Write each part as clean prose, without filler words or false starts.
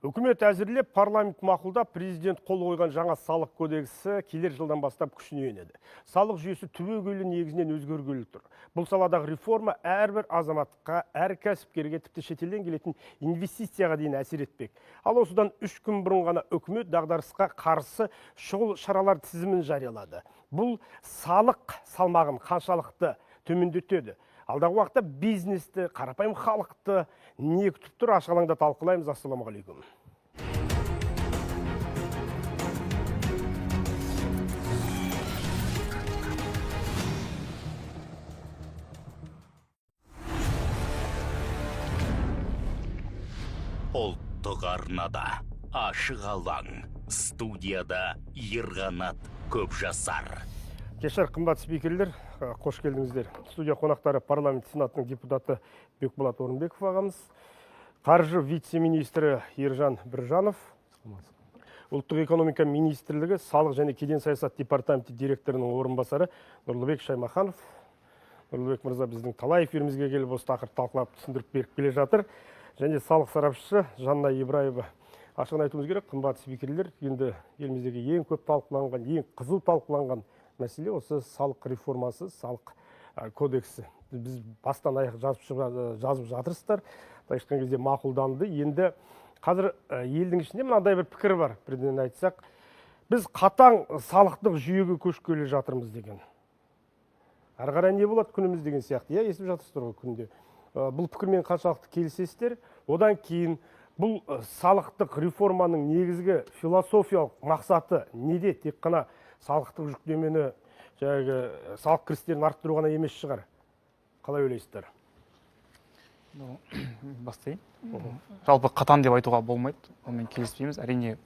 Үкімет әзірлеп, парламент мақұлдап, президент қол қойған жаңа салық кодексі келер жылдан бастап күшіне енеді. Салық жүйесі түбегейлі негізінен өзгергелі тұр. Бұл саладағы реформа әрбір азаматқа, әр кәсіпкерге, тіпті шетелден келетін инвестицияға дейін әсер етпек. Ал осыдан 3 күн бұрын ғана үкімет дағдарысқа қарсы шұғыл шаралар тізімін жариялады. Бұл салық салмағын қаншалықты төмендетеді. Алдағы уақытта бизнесті, қарапайым халықты не күтіп тұр, ашық алаңда талқылаймыз. Ассалаумағалейкум. Ұлттық арнада ашық алаң, студияда Ерғанат Көпжасар. Кешір, қымбат спикерлер, қош келдіңіздер. Студия қонақтары парламент сенатының депутаты Бекболат Орынбеков ағамыз, қаржы вице-министрі Ержан Біржанов, ұлттық экономика министрлігі салық және кеден саясат департаменті директорының орынбасары Нұрлыбек Шаймаханов. Нұрлыбек мырза біздің талай эфирімізге келіп осы тақырып талқылап түсіндіріп беріп келе жатыр. Және салық сарапшысы Жанна Ибраева. Ашығын айтуымыз керек, қымбат спикерлер, енді еліміздегі ең көп талқыланған, ең қызу талқыланған мәселе осы салық реформасы, салық кодексі. Біз бастан аяқ жазып жатырсыздар. Айтқан кезде мақұлданды. Енді қазір елдің ішінде мынандай бір пікір бар. Бірден айтсақ, біз қатаң салықтық жүйеге көшкелі жатырмыз деген. Әрі қарай не болады күніміз деген сияқты. Естіп жатырсыздар ғой күнде. Бұл пікірмен қаншалықты келісесіздер? Одан кейін бұл салықтық реформаның негізгі философиялық мақсаты неде? Тек қана салықтық жүктемені, салық кірістерін арттыру ғана емес шығар. Қалай ойлайсыздар? Бастайын. Жалпы қатаң деп айтуға болмайды. Онымен келіспейміз. Әрине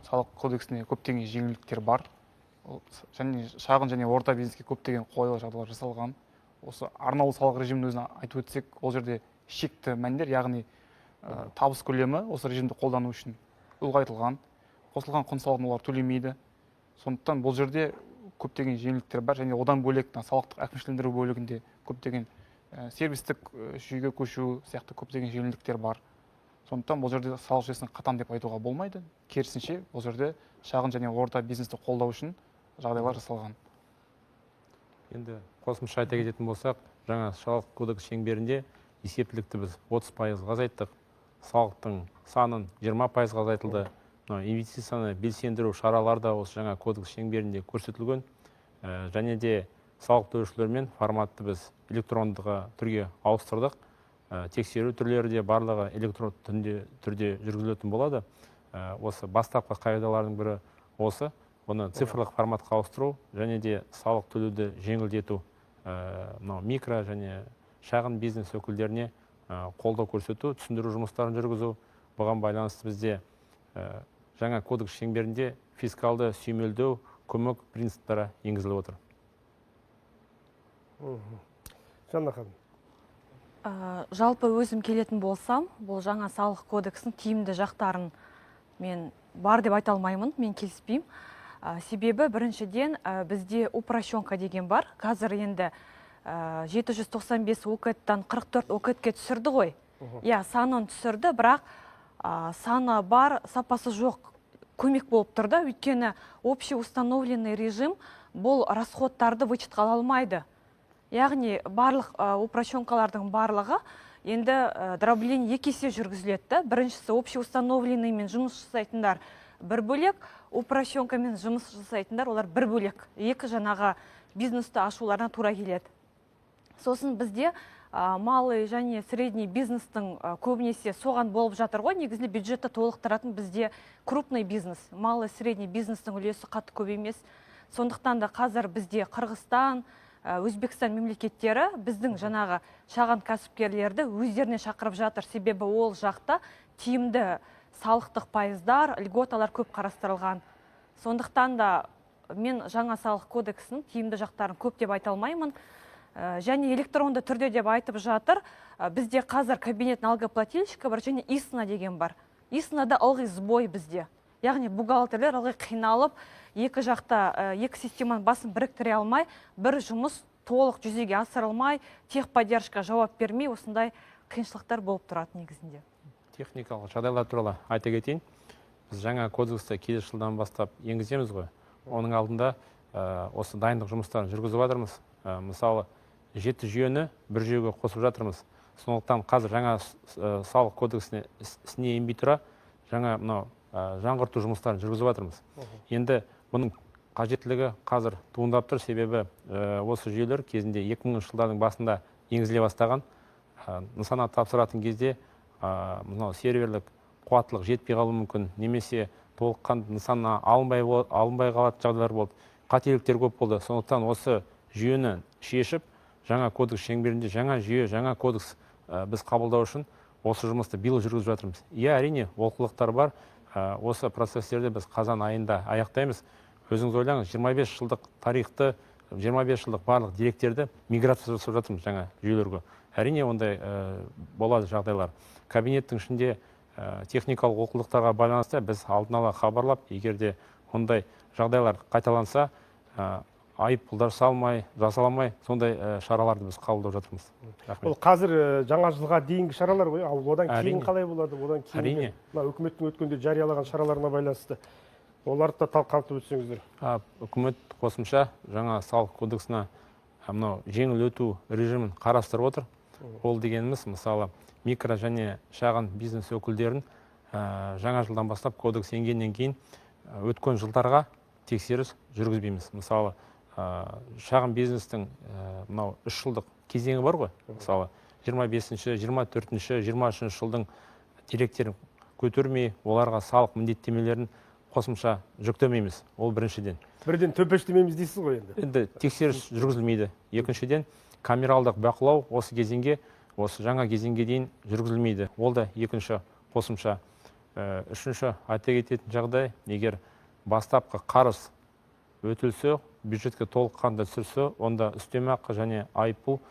салық кодексіне көптеген жеңілдіктер бар. Және шағын және орта бизнеске көптеген қолайлы жағдайлар жасалған. Осы арнаулы салық режимін өзіне айтып өтсек, ол жерде шекті мәндер, яғни табыс көлемі осы режимді қолдану үшін ұлғайтылған. Қосылған құн салығын олар төлемейді. Сондықтан бұл жерде көптеген жеңілдіктер бар, және одан бөлек салықтық әкімшілендіру бөлігінде көптеген сервистік жүйеге көшу сияқты көптеген жеңілдіктер бар. Сондықтан бұл жерде салық жүйесін қатаң деп айтуға болмайды. Керісінше, бұл жерде шағын және орта бизнесті қолдау үшін жағдайлар жасалған. Енді қосымша айта кететін болсақ, жаңа салық кодекс шеңберінде есептілікті біз 30% азайттық, салықтың санын 20% азайтылды. Инвестицияны белсендіру шаралары да осы жаңа кодекс шеңберінде көрсетілген. Және де салық төлеушілермен форматты біз электрондығы түрге ауыстырдық. Тексеру түрлері де барлығы электронды түрде жүргізілетін болады. Осы бастапқы қағидалардың бірі осы. Оны цифрлық форматқа ауыстыру және де салық төлеуді жеңілдету, микро және шағын бизнес өкілдеріне қолдау көрсету, түсіндіру жұмыстарын жүргізу. Бұған байланысты бізде жаңа кодекс шеңберінде фискалды сүйемелдеу, көмек принциптері енгізіліп отыр. Жанна ханым. Жалпы өзім келетін болсам, бұл жаңа салық кодексінің тиімді жақтарын мен бар деп айта алмаймын, мен келіспеймін. Себебі біріншіден бізде упрощенка деген бар. Қазір енді 795 ОКЭД-тан 44 ОКЭД-ке түсірді ғой. Санын түсірді, бірақ саны бар, сапасы жоқ көмек болып тұрды. Өйткені общеустановленный режим бұл расходтарды вычетқа ала алмайды. Яғни барлық упрощенкалардың барлығы енді дробление 2 есе жүргізіледі. Біріншісі общеустановленный мен жұмыс жасайтындар бір бөлек, упрощенкамен жұмыс жасайтындар олар бір бөлек. Екі жаңағы бизнесті ашуларына тура келеді. Сосын бізде малый және средний бизнестің көбінесе соған болып жатыр ғой. Негізінде бюджетті толықтыратын бізде крупный бизнес, малый средний бизнестің үлесі қатты көп емес. Сондықтан да қазір бізде Қырғызстан, Өзбекстан мемлекеттері біздің жаңағы шағын кәсіпкерлерді өздеріне шақырып жатыр. Себебі ол жақта тиімді салықтық пайыздар, льготалар көп қарастырылған. Сондықтан да мен жаңа салық кодексінің тиімді жақтарын көп деп айта алмаймын. Және электронды түрде деп айтып жатыр. Бізде қазір кабинет налогоплательщика бар және ИСНА деген бар. ИСНАда ылғи сбой бізде. Яғни бухгалтерлер ылғи қиналып, екі жақта екі системаның басын біріктіре алмай, бір жұмыс толық жүзеге асырылмай, техподдержка жауап бермей, осындай қиыншылықтар болып тұрады негізінде. техникалық жағдайлар туралы айта кетейін. Біз жаңа кодексті келесі жылдан бастап енгіземіз ғой. Оның алдында осы дайындық жұмыстарын жүргізіп жатырмыз. Мысалы, 7 жүйені бір жүйеге қосып жатырмыз. Сондықтан қазір жаңа салық кодексіне ісіне енбей тұра, жаңа жаңғырту жұмыстарын жүргізіп жатырмыз. Енді бұның қажеттілігі қазір туындап тұр, себебі осы жүйелер кезінде 2000 жылдардың басында енгізіле бастаған. Нысана тапсыратын кезде серверлік қуаттылық жетпей қалуы мүмкін, немесе толыққанды нысана алынбай қалатын жағдайлар болды. Қателіктер көп болды. Сондықтан осы жүйені шешіп, жаңа кодекс шеңберінде жаңа жүйе, жаңа кодекс біз қабылдау үшін осы жұмысты биыл жүргізіп жатырмыз. Әрине, олқылықтар бар. Осы процесстерді біз қазан айында аяқтаймыз. Өзіңіз ойлаңыз, 25 жылдық тарихты, 25 жылдық барлық деректерді миграция жасап жатырмыз жаңа жүйелерге. Әрине, ондай болады жағдайлар. Кабинеттің ішінде техникалық олқылықтарға байланысты біз алдын ала хабарлап, егерде ондай жағдайлар қайталанса, айыппұлдар жасаламай, сондай шараларды біз қабылдап жатырмыз. Ол қазір жаңа жылға дейінгі шаралар ғой, ал одан кейін қалай болады? Одан кейін әрине. Үкіметтің өткенде жариялаған шараларына байланысты оларды да қамтып өтсеңіздер. Үкімет қосымша жаңа салық кодексіне жеңіл өту режимін қарастырып отыр. Ол дегеніміз, мысалы, микро және шағын бизнес өкілдерін жаңа жылдан бастап кодекс енгеннен кейін өткен жылдарға тексеріс жүргізбейміз. Мысалы, шағын бизнестің 3 жылдық кезеңі бар ғой. Мысалы, 25-ші, 24-ші, 23-ші жылдың деректерін көтермей, оларға салық міндеттемелерін қосымша жүктемейміз. Ол біріншіден. Бірден төпештемейміз дейсіз ғой енді. Енді тексеріс жүргізілмейді. Екіншіден, камералдық бақылау осы жаңа кезеңге дейін жүргізілмейді. Ол да екінші қосымша. Үшінші айта кететін жағдай, егер бастапқы қарыз өтілсе, бюджетке толыққанды түсірсе, онда үстемақы және айыппұл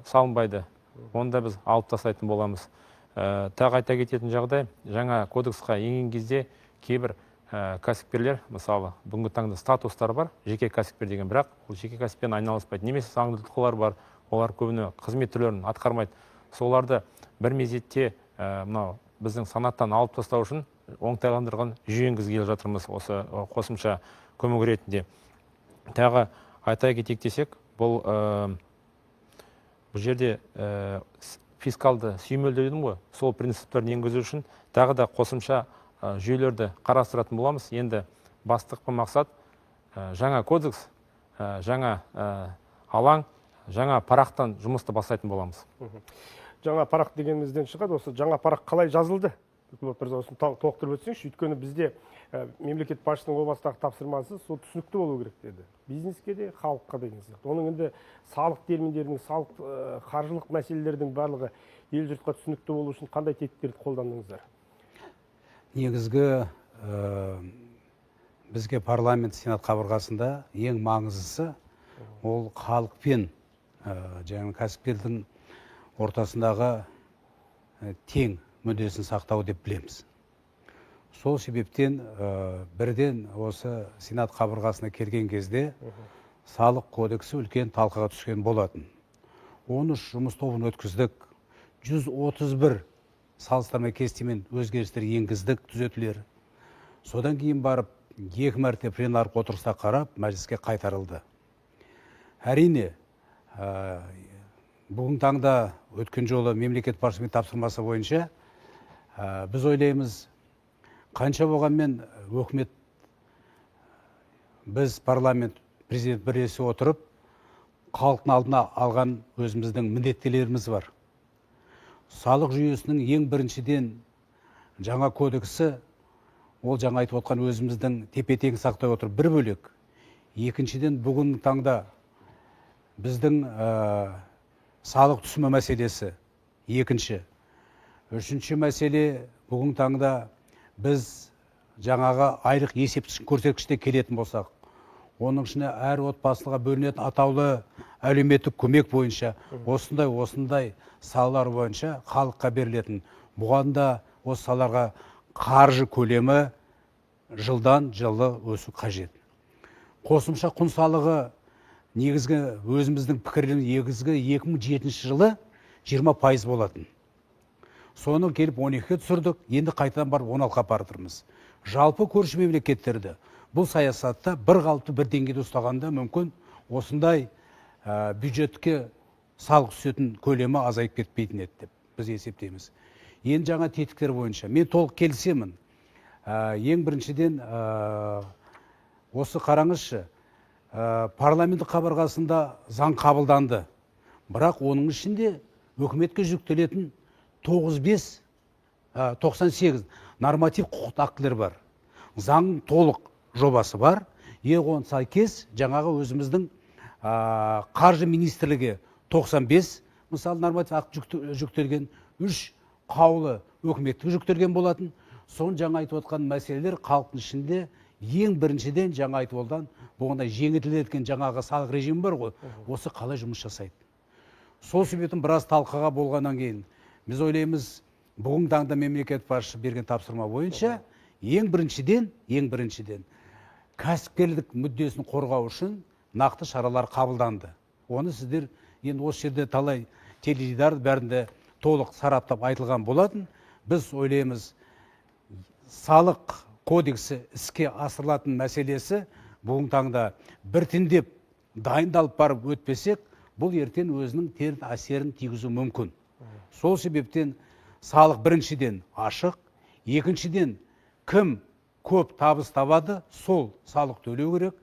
салынбайды. Онда біз алып тастайтын боламыз. Тағы айта кететін жағдай, жаңа кодексқа енген кезде кейбір кәсіпкерлер, мысалы, бүгінгі таңда статустар бар, жеке кәсіпкер деген, бірақ ол жеке кәсіппен айналыспайды. Немесе заңды тұлғалар бар, олар көбіне қызмет түрлерін атқармайды. Соларды бір мезетте біздің санаттан алып тастау үшін оңтайландырған жүйе енгізгелі жатырмыз осы қосымша көмек ретінде. Тағы айта кетейік десек, бұл жерде фискалды сүйемелдеу дедім ғой, сол принциптерін енгізу үшін тағы да қосымша жүйелерді қарастыратын боламыз. Енді бастапқы мақсат жаңа кодекс, жаңа алаң, жаңа парақтан жұмысты бастайтын боламыз. Жаңа парақ дегенімізден шығады, осы жаңа парақ қалай жазылды? Осыны толықтырып өтсеңізші, өйткені бізде мемлекет басшысының о бастағы тапсырмасы сол түсінікті болу керек деді. Бизнеске де, халыққа деген сияқты. Оның енді салық терминдерінің, қаржылық мәселелердің барлығы ел жұртқа түсінікті болу үшін қандай тетіктерді қолдандыңыздар? Негізгі бізге парламент сенат қабырғасында ең маңыздысы ол халық пен жаңағы кәсіпкердің ортасындағы тең мүддесін сақтау деп білеміз. Сол себептен бірден осы сенат қабырғасына келген кезде салық кодексі үлкен талқыға түскен болатын. 13 жұмыс тобын өткіздік, 131 салыстырма кестемен өзгерістер енгіздік, түзетулер. Содан кейін барып 2 мәрте пленарлық отырыста қарап мәжіліске қайтарылды. Әрине, бүгін таңда өткен жолы мемлекет басшысының тапсырмасы бойынша біз ойлаймыз, қанша болғанмен өкімет, біз парламент, президент бірлесе отырып, халықтың алдына алған өзіміздің міндеттемелеріміз бар. Салық жүйесінің ең біріншіден жаңа кодексі, ол жаңа айтып отқан өзіміздің тепе-тең сақтай отырып бір бөлек. Екіншіден бүгін таңда біздің салық түсімі мәселесі екінші. Үшінші мәселе бүгін таңда біз жаңағы айлық есептік көрсеткіште келетін болсақ, оның ішіне әр отбасыға бөлінетін атаулы әлеуметтік көмек бойынша осындай салалар бойынша халыққа берілетін. Бұған да осы салаларға қаржы көлемі жылдан жылы өсу қажет. Қосымша құн салығы негізгі өзіміздің пікірдің негізгі 2007 жылы 20% болатын. соны келіп 12-ге түсірдік, енді қайтадан барып 16-ға апардырмыз. Жалпы көрші мемлекеттерді бұл саясатта бір қалыпты бір деңгейде ұстағанда мүмкін осындай бюджетке салық түсетін көлемі азайып кетпейтін еді деп біз есептейміз. Енді жаңа тетіктер бойынша мен толық келісемін. Ең біріншіден осы қараңызшы, парламенті қабырғасында заң қабылданды. Бірақ оның ішінде өкіметке жүктелетін 98 норматив құқықтық актілер бар. Заң толық жобасы бар. Оған сәйкес жаңағы өзіміздің қаржы министрлігі 95 мысалы норматив акт жүктелген, 3 қаулы өкіметтік жүктелген болатын. Соны жаңа айтып отқан мәселелер халықтың ішінде ең біріншіден жаңа айтып отқан бұғында жеңілдетілген жаңағы салық режимі бар ғой, осы қалай жұмыс жасайды. Сол себептен біраз талқыға болғаннан кейін біз ойлаймыз, бүгінгі таңда мемлекет басшысы берген тапсырма бойынша ең біріншіден кәсіпкерлік мүддесін қорғау үшін нақты шаралар қабылданды. Оны сіздер енді осы жерде талай теледидар бәрінде толық сараптап айтылған болатын. Біз ойлаймыз, салық кодексі іске асырылатын мәселесі бүгінгі таңда біртіндеп дайындалып барып өтпесек, бұл ертең өзінің теріс әсерін тигізу мүмкін. Сол себептен салық біріншіден ашық, екіншіден кім көп табыс табады, сол салық төлеу керек.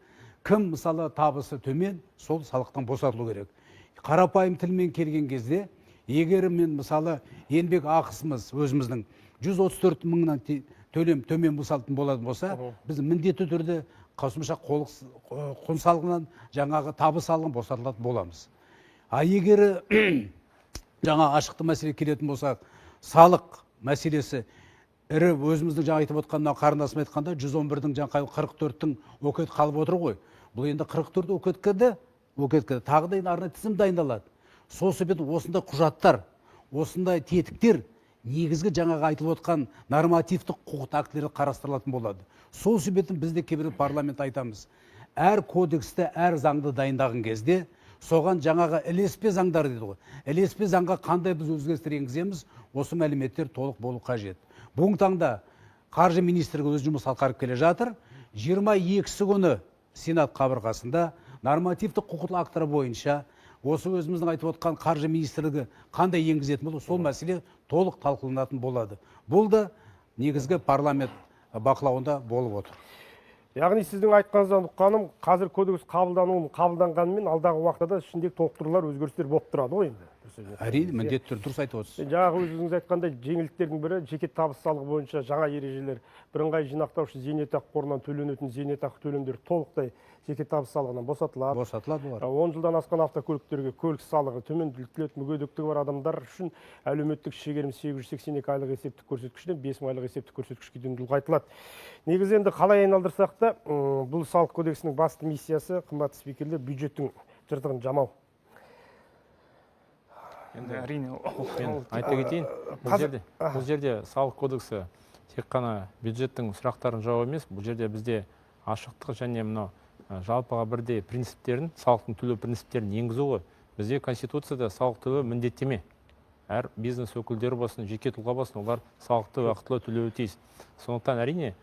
Кім мысалы табысы төмен, сол салықтан босатылу керек. Қарапайым тілмен келген кезде, егер мен мысалы еңбек ақысымыз өзіміздің 134 мыңнан төмен босатылатын болатын болса, біз міндетті түрде қосымша құн салығынан жаңағы табыс салығын босатылатын боламыз. Егер жаңа ашықты мәселе келетін болса, салық мәселесі ірі өзіміздің жаңа айтып отқаннан қарындасым айтқанда 111-дің жаңа 44-тің өкет қалып отыр ғой. Бұл енді 44 өкеткеді, тағы да арнайы тізім дайындалады. Сол себебі осындай құжаттар, осындай тетіктер негізгі жаңағы айтылып отқан нормативтік құқықтық актілері қарастырылатын болады. Сол себебі бізде кейбір парламент айтамыз, әр кодексті, әр заңды дайындаған кезде соған жаңағы ілеспе заңдар дейді ғой. Ілеспе заңға қандай біз өзгерістер енгіземіз, осы мәліметтер толық болу қажет. Бүгінгі таңда қаржы министрлігі өз жұмысын атқарып келе жатыр. 22-сі күні Сенат қабырғасында нормативтік құқықтық актілер бойынша осы өзіміздің айтып отқан қаржы министрлігі қандай енгізетін болады, сол мәселе толық талқыланатын болады. Бұл да негізгі парламент бақылауында болып отыр. Яғни сіздің айтқаныңыздан ұққаным, қазір кодекс қабылданғанымен алдағы уақытта ішіндегі толықтырулар, өзгерістер болып тұрады ғой енді. Әрине, міндетті түрде дұрыс айтып отырсыз. Жаңағы өзіңіз айтқандай жеңілдіктердің бірі жеке табыс салығы бойынша жаңа ережелер, бірыңғай жинақтаушы зейнетақы қорынан төленетін зейнетақы төлемдері толықтай жеке табыс салығынан босатылады. Олар. 10 жылдан асқан автокөліктерге көлік салығы төмендетіледі. Мүгедектігі бар адамдар үшін әлеуметтік шегерім 882 айлық есептік көрсеткіштен 5 айлық есептік көрсеткішке дейін ұлғайтылады. Негізі енді қалай айналдырсақ та, бұл салық кодексінің басты миссиясы, қымбатты спикерлер, бюджеттің жыртығын жамау. Енді әрине айта кетейін, бұл жерде салық кодексі тек қана бюджеттің сұрақтарын жауап емес, бұл жерде бізде ашықтық және мынау жалпыға бірдей принциптерін, салықтың төлеу принциптерін енгізу ғой. Бізде Конституцияда салық төлеу міндеттеме. Әр бизнес өкілдері болсын, жеке тұлға болсын, олар салықты уақытылы төлеуі тиіс. Сондықтан әрине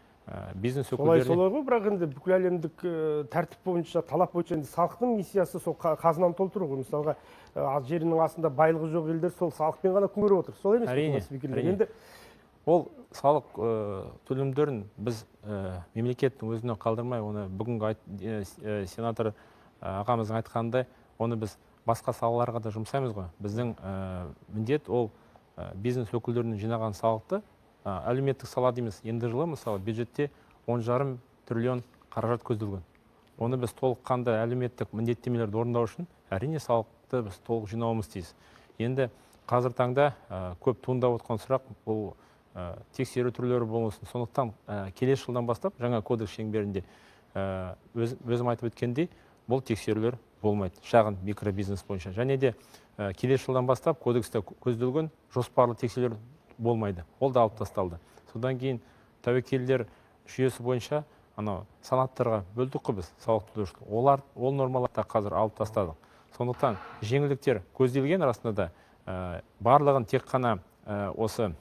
бизнес өкілдеріне... Солай ғой, бірақ енді бүкіл әлемдік тәртіп бойынша, талап бойынша салықтың миссиясы сол қазынаны толтыру ғой. Мысалға, жерінің астында байлығы жоқ елдер сол салықпен ғана күн көріп отыр. Сол емес пе? Әрине. Ол салық төлемдерін біз мемлекеттің өзіне қалдырмай, оны бүгінгі сенатор ағамыздың айтқандай, оны біз басқа салаларға да жұмсаймыз ғой. Біздің міндет ол бизнес өкілдерінің жинаған салықты әлеуметтік сала дейміз. Енді жылы мысалы бюджетте 10,5 триллион қаражат көзделген. Оны біз толыққанды әлеуметтік міндеттемелерді орындау үшін әрине салықты біз толық жинауымыз тиіс. Енді қазір таңда көп туындап отқан сұрақ бұл тексеру түрлері болмасын. Сондықтан келесі жылдан бастап жаңа кодекс шеңберінде өзім айтып өткендей бұл тексерулер болмайды шағын микробизнес бойынша. Және де келесі жылдан бастап кодексте көзделген жоспарлы тексерулер болмайды. Ол да алып тасталды. Содан кейін тәуекелдер жүйесі бойынша санаттарға бөлдік қой біз салық төлеушілер. Ол нормаларды қазір алып тастадық. Сондықтан жеңілдіктер көзделген, расында да барлығын тек қана осы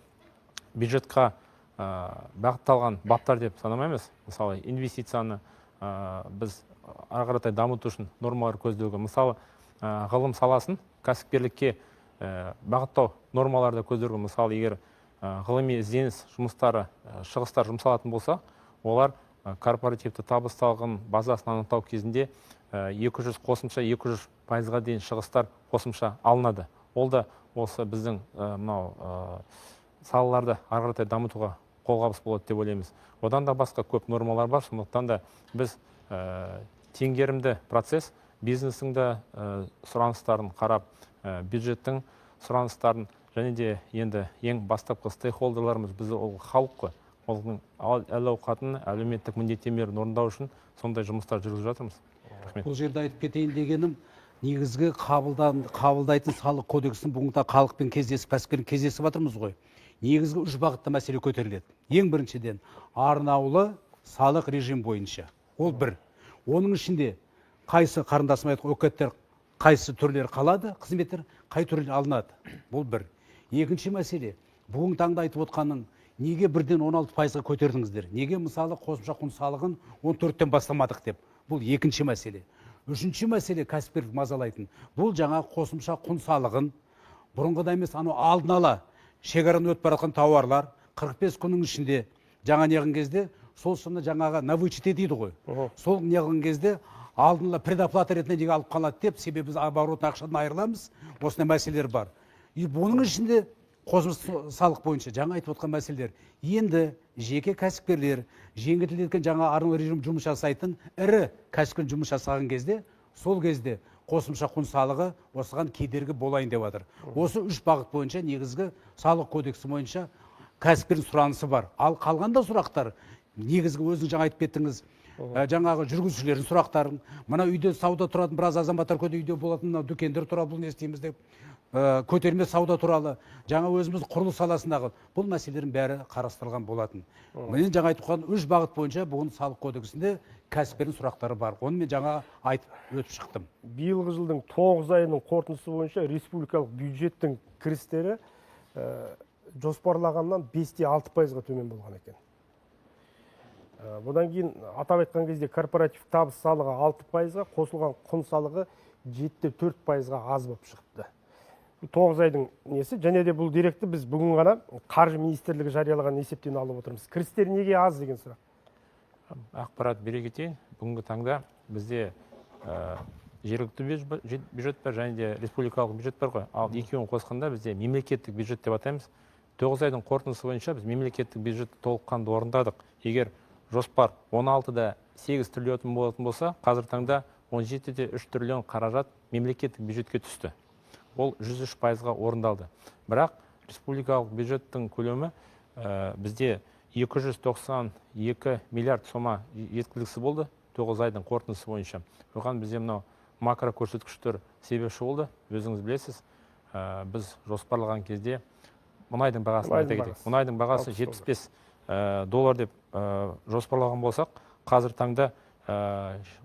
бюджетқа бағытталған баптар деп санамаймыз. Мысалы, инвестицияны біз ары қаратай дамыту үшін нормалар көзделген. Мысалы, ғылым саласын кәсіпкерлікке бағыттау нормаларда көзделген. Мысалы, егер ғылыми ізденіс жұмыстары, шығыстар жұмсалатын болса, олар корпоративті табысталған базасын анықтау кезінде 200 200% дейін шығыстар қосымша алынады. Ол да осы біздің мынау салаларды ары қаратай дамытуға қолғабыс болады деп ойлаймыз. Одан да басқа көп нормалар бар, сондықтан да біз теңгерімді процесс бизнестің де сұраныстарын қарап, бюджеттің сұраныстарын және де енді ең бастапқы стейкхолдерларымыз біз ол халық қой. Олардың әл-ауқатын, әлеуметтік міндеттемелерін орындау үшін сондай жұмыстар жүргізіп жатырмыз. Бұл жерде айтып кетейін дегенім, негізгі қабылдайтын салық кодексін бүгінгі халықпен кездесіп, кәсіпкермен кездесіп жатырмыз ғой. Негізгі 3 бағытта мәселе көтеріледі. Ең біріншіден арнаулы салық режим бойынша. Ол бір. Оның ішінде қайсы қарындасым айтқан өкеттер, қайсы түрлері қалады, қызметтер, қай түрлері алынады. Бұл бір. Екінші мәселе, бүгінгі таңда айтып отқаның, неге бірден 16%-ға көтердіңіздер? Неге мысалы қосымша құн салығын 14-тен бастамадық деп? Бұл екінші мәселе. Үшінші мәселе кәсіпкерлік мазалайтын. Бұл жаңа қосымша құн салығын бұрынғыда емес, алдын ала шекараны өтіп баратқан тауарлар 45 күннің ішінде жаңа неғын кезде сол сонда жаңаға на вычете дейді ғой. Сол неғын кезде алдын ала предоплата ретінде неге алып қалады деп, себебі біз оборотный ақшадан айырыламыз. Осындай мәселелер бар. Бұның ішінде қосымша салық бойынша жаңа айтып отқан мәселелер. Енді жеке кәсіпкерлер жеңілдетілген жаңа арнаулы режим жұмыс жасайтын ірі кәсіпкер жұмыс жасаған кезде, сол кезде қосымша құн салығы осыған кедергі болайын деп жатыр. Осы 3 бағыт бойынша негізгі салық кодексі бойынша кәсіпкердің сұранысы бар. Ал қалғанда сұрақтар негізгі өзің жаңа айтып кеттіңіз. Жаңағы жүргізушілердің сұрақтарын, мына үйде сауда тұратын біраз азаматтар көде үйде болатын, мына дүкендер туралы бұл не істейміз деп, көтерме сауда туралы, жаңа өзіміз құрылыс саласындағы бұл мәселелердің бәрі қарастырылған болатын. Мен жаңа айтқан 3 бағыт бойынша бүгін салық кодексінде кәсіпкердің сұрақтары бар. Оны мен жаңа айтып өтіп шықтым. Биылғы жылдың 9 айының қорытындысы бойынша республикалық бюджеттің кірістері жоспарлағаннан 5-6%-ға төмен болған екен. Бұдан кейін атап айтқан кезде корпоратив табыс салығы 6%-ға, қосылған құн салығы 7-4%-ға аз болып шықты. 9 айдың несі, және де бұл деректі біз бүгін ғана Қаржы министрлігі жариялаған есептен алып отырмыз. Кірістер неге аз деген сұрақ? Ақпарат бере кетейін. Бүгінгі таңда бізде жергілікті бюджет бар және де республикалық бюджет бар ғой. Ал екеуін қосқанда бізде мемлекеттік бюджет деп атаймыз. 9 айдың қорытындысы бойынша біз мемлекеттік бюджетті толыққанды орындадық. Егер жоспар 16-да 8 триллион болатын болса, қазір таңда 17-де 3 триллион қаражат мемлекеттік бюджетке түсті. Ол 103%-ға орындалды. Бірақ республикалық бюджеттің көлемі бізде 292 миллиард сома жеткіліксі болды 9 айдың қорытындысы бойынша. Оған бізде мынау макро көрсеткіштер себепші болды. Өзіңіз білесіз, біз жоспарлаған кезде мұнайдың бағасын айта кетейік. Мұнайдың бағасы $75 деп жоспарлаған болсақ, қазір таңда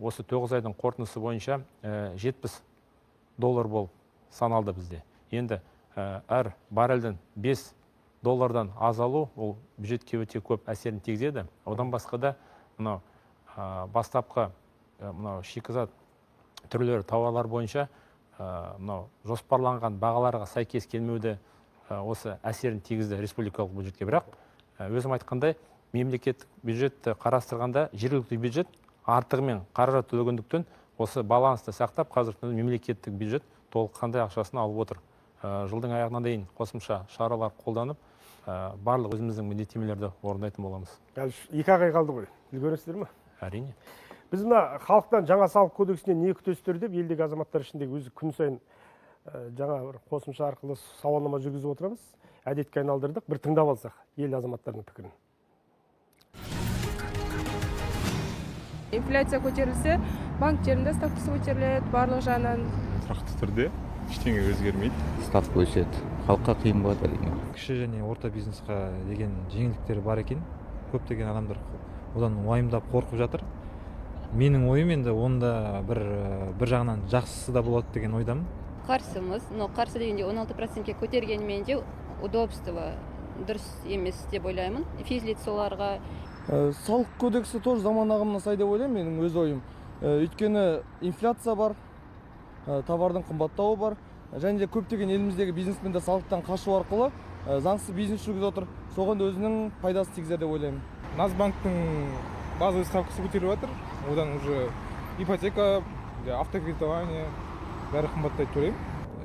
осы 9 айдың қорытындысы бойынша $70 болып саналды бізде. Енді әр баррельден $5 азалу, ол бюджетке өте көп әсерін тигізеді. Одан басқа да мынау бастапқы мынау шикізат түрлері тауарлар бойынша мынау жоспарланған бағаларға сәйкес келмеуді осы әсерін тигізді республикалық бюджетке. Бірақ өзім айтқандай, мемлекеттік бюджетті қарастырғанда жергілікті бюджет артығымен қаражат төлегендіктен осы балансты сақтап, қазір мемлекеттік бюджет толыққандай ақшасын алып отыр. Жылдың аяғына дейін қосымша шаралар қолданып, барлық өзіміздің міндеттемелерді орындайтын боламыз. 2 ай қалды ғой. Үлгересіздер ме? Әрине. Біз мына халықтан жаңа салық кодексіне не күтесіздер деп, елдегі азаматтар ішіндегі өзі күн сайын жаңа бір қосымша арқылы сауалнама жүргізіп отырамыз. Әдетке айналдырдық, бір тыңдап алсақ ел азаматтарының пікірін. Инфляция көтерілсе, банктерінде ставкасы көтеріледі, барлық жағынан. Тұрақты түрде ештеңе өзгермейді. Ставка өседі. Халыққа қиын болады әрине. Кіші және орта бизнесқа деген жеңілдіктер бар екен. Көптеген адамдар одан уайымдап қорқып жатыр. Менің ойым енді онда бір жағынан жақсысы да болады деген ойдамын. Қарсымыз, но қарсы дегенде 16%-ке көтергенмен де удобство дұрыс емес деп ойлаймын. Физлицаларға Салық кодексі тоже заман ағымына сай деп ойлаймын, менің өз ойым. Өйткені инфляция бар, товардың қымбаттауы бар, және де көптеген еліміздегі бизнесмендер салықтан қашу арқылы заңсыз бизнес жүргізіп отыр. Соған өзінің пайдасы тигізер деп ойлаймын. Нацбанктың базовый ставкасы көтеріп жатыр. Одан уже ипотека, автокредитование бәрі қымбаттайды деп ойлаймын.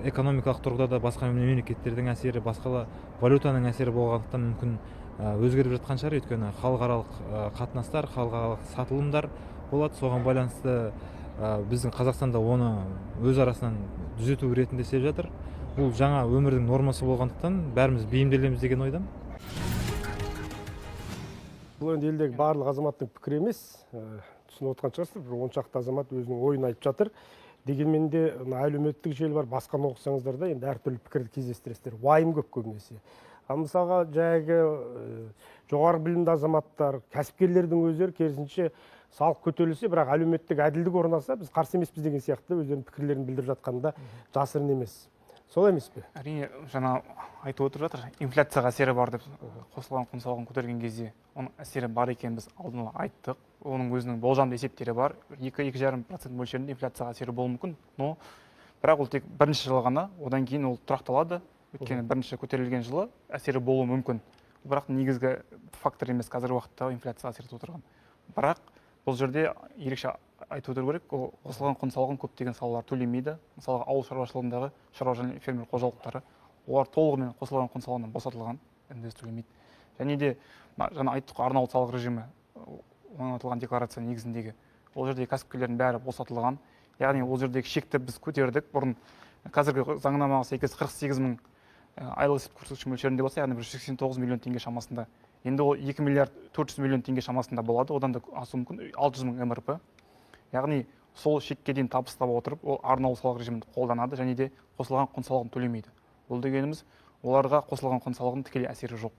Экономикалық тұрғыда да басқа мемлекеттердің әсері, басқа валютаның әсері болғандықтан мүмкін өзгеріп жатқан шығар, өйткені халықаралық қатынастар, халықаралық сатылымдар болады. Соған байланысты біздің Қазақстанда оны өз арасынан түзету ретінде істеп жатыр. Бұл жаңа өмірдің нормасы болғандықтан бәріміз бейімделеміз деген ойдамын. Бұл енді елдегі барлық азаматтың пікірі емес, түсініп отырған шығарсыздар, бір 10 шақты азамат өзінің ойын айтып жатыр. Дегенмен де әлеуметтік желі бар, басқаны оқысаңыздар да енді әртүрлі пікірді кездестіресіздер. Уайым көп көбінесе. Ал мысалға жаңағы жоғары білімді азаматтар, кәсіпкерлердің өздері керісінше салық көтерілсе, бірақ әлеуметтік әділдік орнаса, біз қарсы емеспіз деген сияқты өздерінің пікірлерін білдіріп жатқанда жасырын емес. Солай емес пе? Әрине, жаңа айтып отырып жатыр, инфляцияға әсері бар деп, қосылған құн салығын көтерген кезде оның әсері бар екенін біз алдын ала айттық. Оның өзінің болжамды есептері бар. 2-2,5% мөлшерінде инфляцияға әсері болуы мүмкін. Но бірақ ол тек бірінші жылы ғана, одан кейін ол тұрақталады. Өйткені бірінші көтерілген жылы әсері болуы мүмкін. Бірақ негізгі фактор емес қазіргі уақытта инфляция әсері отырған. Бірақ бұл жерде ерекше айтып отыру керек, ол қосылған құн салығын көптеген салалар төлемейді. Мысалы, ауыл шаруашылығындағы шаруа және фермер қожалықтары, олар толығымен қосылған құн салығынан босатылған, НДС төлемейді. Және де жаңа айттық, арнаулы салық режимі орнатылған декларация негізіндегі, ол жерде кәсіпкерлердің бәрі босатылған. Яғни ол жердегі шекті біз көтердік. Бұрын қазіргі заңнамаға сәйкес 48 мың айлық есеп көрсеткіш мөлшерінде болса, яғни 189 миллион теңге шамасында. Енді ол 2 миллиард 400 миллион теңге шамасында болады, одан да асуы мүмкін 600 мың МРП. Яғни сол шекке дейін табыстап отырып, ол арнаулы салық режимін қолданады және де қосылған құн салығын төлемейді. Бұл дегеніміз, оларға қосылған құн салығының тікелей әсері жоқ.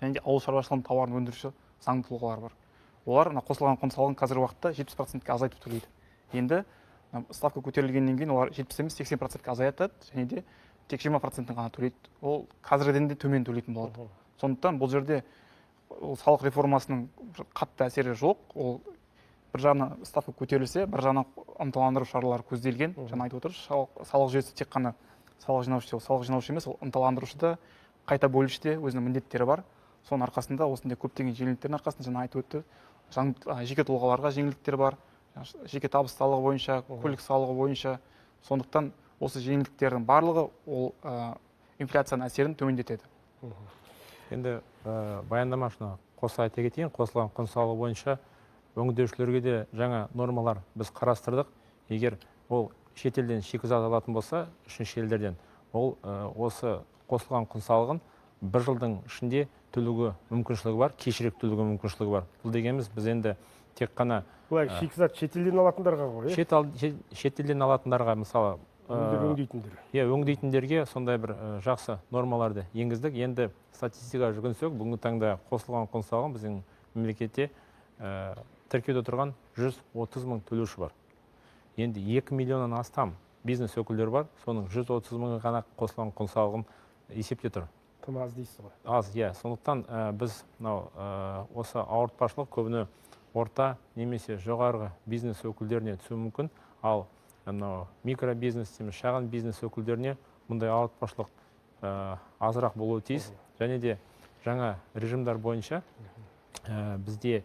Және де ауыл шаруашылығының тауарын өндіруші заңды тұлғалар бар. Олар қосылған құн салығын қазіргі уақытта 70%-ке азайтып төлейді. Енді ставка көтерілгеннен кейін олар 70 емес 80%-ке азайтады және де тек 20%-ін ғана төлейді. Ол қазіргіден де төмен төлейтін болады. Сондықтан бұл жерде салық реформасының қатты әсері жоқ. Ол бір жағынан ставка көтерілсе, бір жағынан ынталандыру шаралары көзделген. Жаңа айтып отырмыз, салық жүйесі тек қана салық жинаушы емес, ол ынталандырушыда, қайта бөлушіде өзінің міндеттері бар. Соның арқасында осындай көптеген жеңілдіктердің арқасында жаңа айтып өтті. Жеке тұлғаларға жеңілдіктер бар, жеке табыс салығы бойынша, көлік салығы бойынша. Сондықтан осы жеңілдіктердің барлығы ол инфляцияның әсерін төмендетеді. Енді баяндамашына қоса айта кетейін, қосылған құн салығы бойынша өңдеушілерге де жаңа нормалар біз қарастырдық. Егер ол шетелден шикізат алатын болса, үшінші елдерден, ол осы қосылған құн салығын бір жылдың ішінде төлеуге мүмкіншілігі бар, кешірек төлеуге мүмкіншілігі бар. Бұл дегеніміз біз енді тек қана Бұлай шикізат шетелден алатындарға ғой, шетелден алатындарға, мысалы, өңдейтіндерге сондай бір жақсы нормаларды енгіздік. Енді статистикаға жүгінсек, бүгінгі таңда қосылған құн салығын біздің мемлекетте тіркеуде тұрған 130 мың төлеуші бар. Енді 2 миллионнан астам бизнес өкілдері бар, соның 130 мыңы ғана қосылған құн салығын есепте тұр. Тым аз дейсіз ғой. Аз, иә. Сондықтан біз осы ауыртпашылық көбіне орта немесе жоғарғы бизнес өкілдеріне түсуі мүмкін, ал микробизнес, шағын бизнес өкілдеріне мұндай ауыртпашылық азырақ болуы тиіс. Және де жаңа режимдар бойынша бізде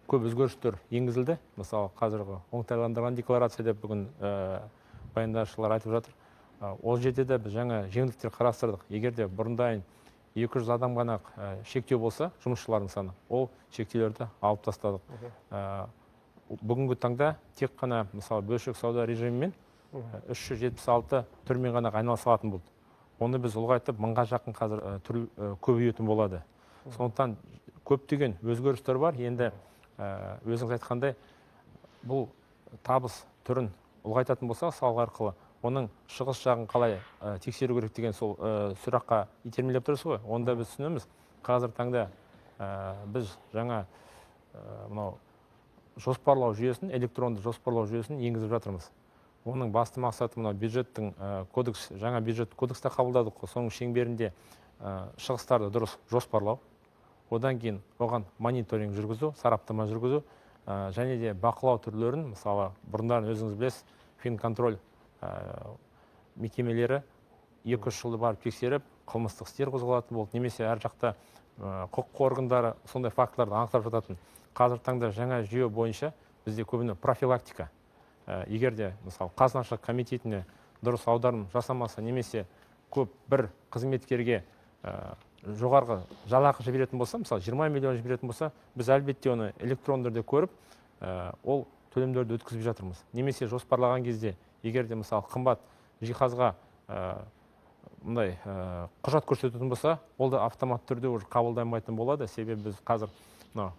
көп өзгерістер енгізілді. Мысалы, қазіргі оңтайландырған декларация деп бүгін баяндаушылар айтып жатыр. Ол жерде де біз жаңа жеңілдіктер қарастырдық. Егер де бұрындайын 200 адам ғана шектеу болса, жұмысшылардың саны, ол шектеулерді алып тастадық. Бүгінгі таңда тек қана мысалы бөлшек сауда режимімен 376 түрмен ғана айналыса алатын болды. Оны біз ұлғайтып 1000-ға жақын қазір түр көбейетін болады. Сондықтан көптеген өзгерістер бар. Енді өзіңіз айтқандай, бұл табыс түрін ұлғайтатын болса, салық арқылы, оның шығыс жағын қалай тексеру керек деген сол сұраққа итермелеп тұрсыз ғой. Онда біз түсінеміз. Қазір таңда біз жаңа жоспарлау жүйесін, электронды жоспарлау жүйесін енгізіп жатырмыз. оның басты мақсаты мынау бюджеттің кодекс, жаңа бюджет кодексті қабылдадық, соның шеңберінде шығыстарды дұрыс жоспарлау, одан кейін оған мониторинг жүргізу, сараптама жүргізу, және де бақылау түрлерін, мысалы, бұрындарын өзіңіз білесіз, финконтроль мекемелері 2-3 жылды барып тексеріп, қылмыстық істер қозғалатын болды, немесе әр жақта құқық органдары сондай фактыларды анықтап жататын. Қазір таңда жаңа жүйе бойынша бізде көбіне профилактика. Егер де, мысалы, қазынашылық комитетіне дұрыс аударым жасамаса, немесе көп бір қызметкерге жоғарғы жалақы жіберетін болса, мысалы 20 миллион жіберетін болса, біз әлбетте оны электронды түрде көріп, ол төлемдерді өткізіп жатырмыз. Немесе жоспарлаған кезде, егер де мысалы қымбат жиһазға мындай құжат көрсететін болса, ол да автомат түрде уже қабылданбайтын болады. Себебі біз қазір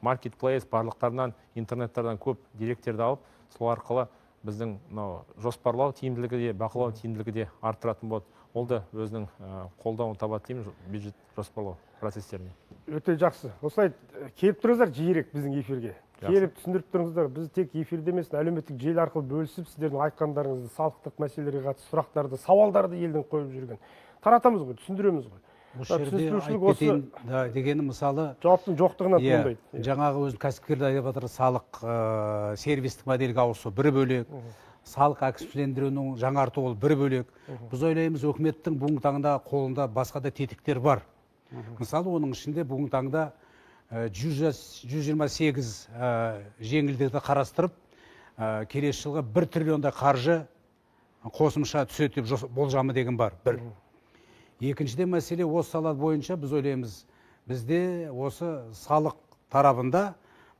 маркетплейс барлықтарынан, интернеттерден көп деректерді алып, сол арқылы біздің жоспарлау тиімділігі де, бақылау тиімділігі де арттыратын болады. Ол да өзінің қолдауын табады деймін бюджет жоспарлау процестеріне. Өте жақсы. Осылай келіп тұрыңыздар жиірек біздің эфирге. Келіп түсіндіріп тұрыңыздар. Біз тек эфирде емес, әлеуметтік желі арқылы бөлісіп, сіздердің айтқандарыңызды, салықтық мәселелерге қатысты сұрақтарды, сауалдарды елдің қойып жүрген. Таратамыз ғой, түсіндіреміз ғой. Осы жерде айтып кетейін дегені мысалы жауаптың жоқтығына туындайды. Жаңағы өзі кәсіпкерлер айтып жатыр, салық сервистік модельге ауысу бір бөлек, салық әкімшілендіруінің жаңарту ол бір бөлек. Біз ойлаймыз, өкіметтің бүгінгі таңда қолында басқа да тетіктер бар. Мысалы, оның ішінде бүгінгі таңда 128 жеңілдікті қарастырып, келесі жылға 1 триллиондай қаржы қосымша түседі деп болжамы деген бар. Бір. Екіншіден мәселе осы сала бойынша біз ойлаймыз, бізде осы салық тарабында